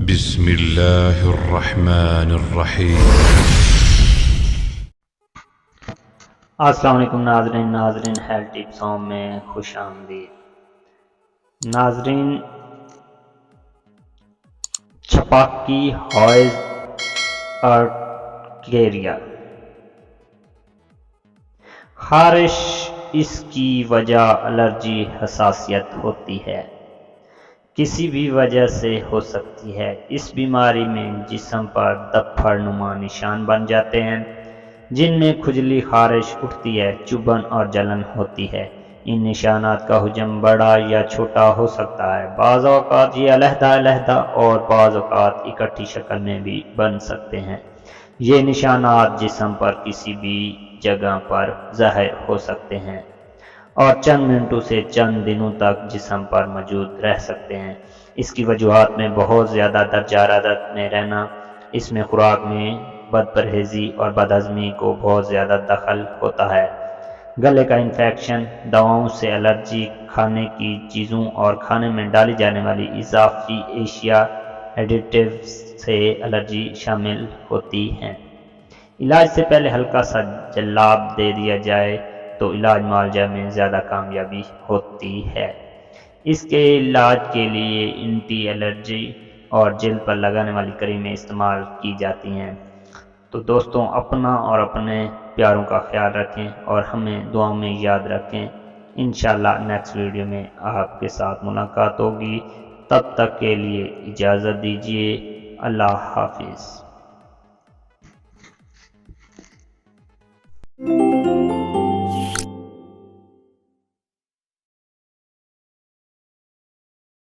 بسم اللہ الرحمن الرحیم۔ السلام علیکم ناظرین ہیلتھ ٹپسوں میں خوش آمدید۔ ناظرین، چھپاکی ہائز ارٹیریا خارش، اس کی وجہ الرجی حساسیت ہوتی ہے، کسی بھی وجہ سے ہو سکتی ہے۔ اس بیماری میں جسم پر دفعہ نما نشان بن جاتے ہیں جن میں کھجلی، خارش اٹھتی ہے، چبھن اور جلن ہوتی ہے۔ ان نشانات کا حجم بڑا یا چھوٹا ہو سکتا ہے، بعض اوقات یہ علیحدہ اور بعض اوقات اکٹھی شکل میں بھی بن سکتے ہیں۔ یہ نشانات جسم پر کسی بھی جگہ پر ظاہر ہو سکتے ہیں اور چند منٹوں سے چند دنوں تک جسم پر موجود رہ سکتے ہیں۔ اس کی وجوہات میں بہت زیادہ درجہ حرارت میں رہنا، اس میں خوراک میں بد پرہیزی اور بد ہضمی کو بہت زیادہ دخل ہوتا ہے، گلے کا انفیکشن، دواؤں سے الرجی، کھانے کی چیزوں اور کھانے میں ڈالی جانے والی اضافی اشیاء ایڈیٹیوز سے الرجی شامل ہوتی ہیں۔ علاج سے پہلے ہلکا سا جلاب دے دیا جائے تو علاج معالجہ میں زیادہ کامیابی ہوتی ہے۔ اس کے علاج کے لیے اینٹی الرجی اور جلد پر لگانے والی کریمیں استعمال کی جاتی ہیں۔ تو دوستوں، اپنا اور اپنے پیاروں کا خیال رکھیں اور ہمیں دعاؤں میں یاد رکھیں۔ انشاءاللہ نیکسٹ ویڈیو میں آپ کے ساتھ ملاقات ہوگی، تب تک کے لیے اجازت دیجیے۔ اللہ حافظ۔